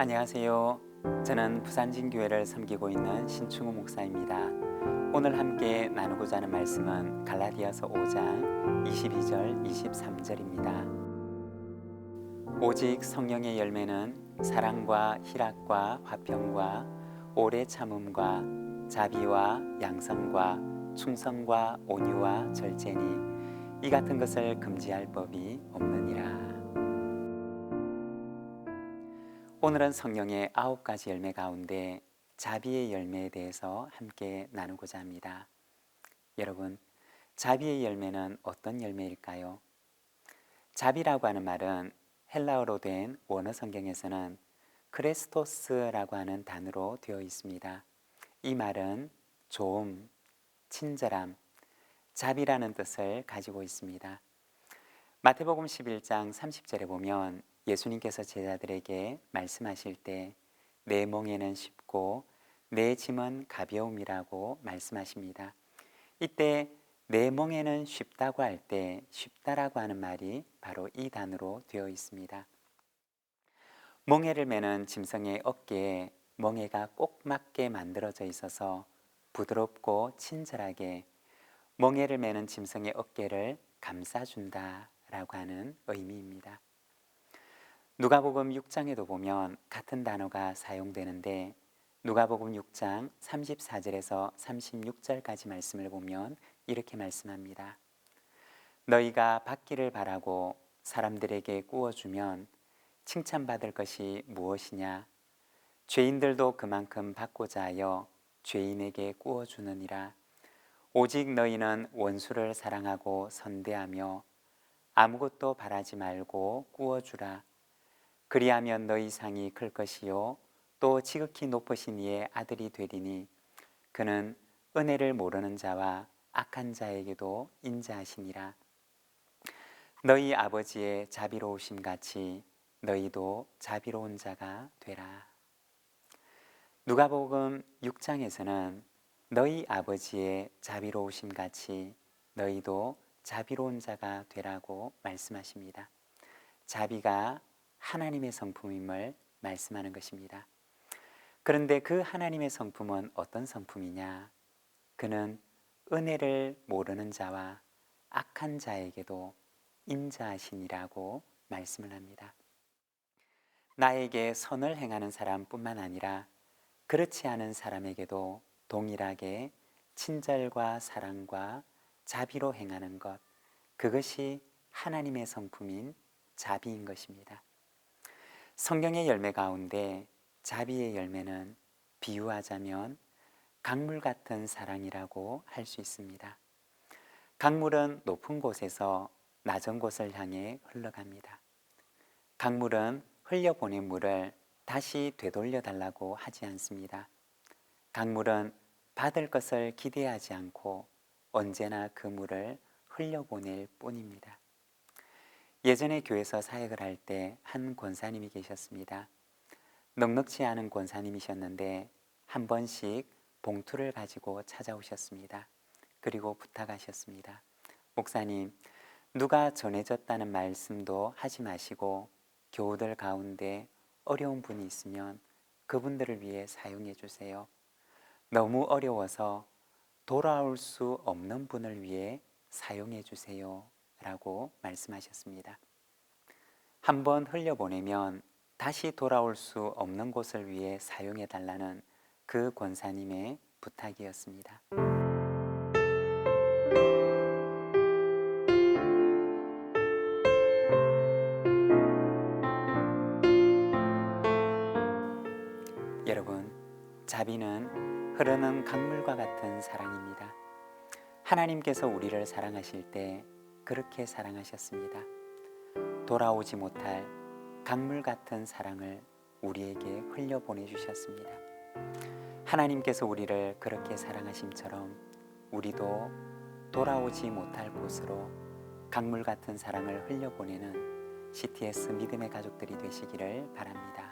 안녕하세요. 저는 부산진교회를 섬기고 있는 신충우 목사입니다. 오늘 함께 나누고자 하는 말씀은 갈라디아서 5장 22절 23절입니다. 오직 성령의 열매는 사랑과 희락과 화평과 오래 참음과 자비와 양성과 충성과 온유와 절제니 이 같은 것을 금지할 법이 없느니라. 오늘은 성령의 9가지 열매 가운데 자비의 열매에 대해서 함께 나누고자 합니다. 여러분, 자비의 열매는 어떤 열매일까요? 자비라고 하는 말은 헬라어로 된 원어 성경에서는 크레스토스라고 하는 단어로 되어 있습니다. 이 말은 좋음, 친절함, 자비라는 뜻을 가지고 있습니다. 마태복음 11장 30절에 보면 예수님께서 제자들에게 말씀하실 때 내 멍에는 쉽고 내 짐은 가벼움이라고 말씀하십니다. 이때 내 멍에는 쉽다고 할 때 쉽다라고 하는 말이 바로 이 단어로 되어 있습니다. 멍에를 매는 짐승의 어깨에 멍에가 꼭 맞게 만들어져 있어서 부드럽고 친절하게 멍에를 매는 짐승의 어깨를 감싸준다라고 하는 의미입니다. 누가복음 6장에도 보면 같은 단어가 사용되는데 누가복음 6장 34절에서 36절까지 말씀을 보면 이렇게 말씀합니다. 너희가 받기를 바라고 사람들에게 구워주면 칭찬받을 것이 무엇이냐? 죄인들도 그만큼 받고자 하여 죄인에게 구워주느니라. 오직 너희는 원수를 사랑하고 선대하며 아무것도 바라지 말고 구워주라. 그리하면 너희 상이 클 것이요 또 지극히 높으신 이의 아들이 되리니 그는 은혜를 모르는 자와 악한 자에게도 인자하시니라. 너희 아버지의 자비로우심 같이 너희도 자비로운 자가 되라. 누가복음 6장에서는 너희 아버지의 자비로우심 같이 너희도 자비로운 자가 되라고 말씀하십니다. 자비가 하나님의 성품임을 말씀하는 것입니다. 그런데 그 하나님의 성품은 어떤 성품이냐? 그는 은혜를 모르는 자와 악한 자에게도 인자하시니라고 말씀을 합니다. 나에게 선을 행하는 사람뿐만 아니라 그렇지 않은 사람에게도 동일하게 친절과 사랑과 자비로 행하는 것, 그것이 하나님의 성품인 자비인 것입니다. 성경의 열매 가운데 자비의 열매는 비유하자면 강물 같은 사랑이라고 할 수 있습니다. 강물은 높은 곳에서 낮은 곳을 향해 흘러갑니다. 강물은 흘려보낸 물을 다시 되돌려 달라고 하지 않습니다. 강물은 받을 것을 기대하지 않고 언제나 그 물을 흘려보낼 뿐입니다. 예전에 교회에서 사역을 할 때 한 권사님이 계셨습니다. 넉넉지 않은 권사님이셨는데 한 번씩 봉투를 가지고 찾아오셨습니다. 그리고 부탁하셨습니다. 목사님, 누가 전해졌다는 말씀도 하지 마시고 교우들 가운데 어려운 분이 있으면 그분들을 위해 사용해 주세요. 너무 어려워서 돌아올 수 없는 분을 위해 사용해 주세요 라고 말씀하셨습니다. 한번 흘려보내면 다시 돌아올 수 없는 곳을 위해 사용해 달라는 그 권사님의 부탁이었습니다. 여러분, 자비는 흐르는 강물과 같은 사랑입니다. 하나님께서 우리를 사랑하실 때 그렇게 사랑하셨습니다. 돌아오지 못할 강물 같은 사랑을 우리에게 흘려보내 주셨습니다. 하나님께서 우리를 그렇게 사랑하심처럼 우리도 돌아오지 못할 곳으로 강물 같은 사랑을 흘려보내는 CTS 믿음의 가족들이 되시기를 바랍니다.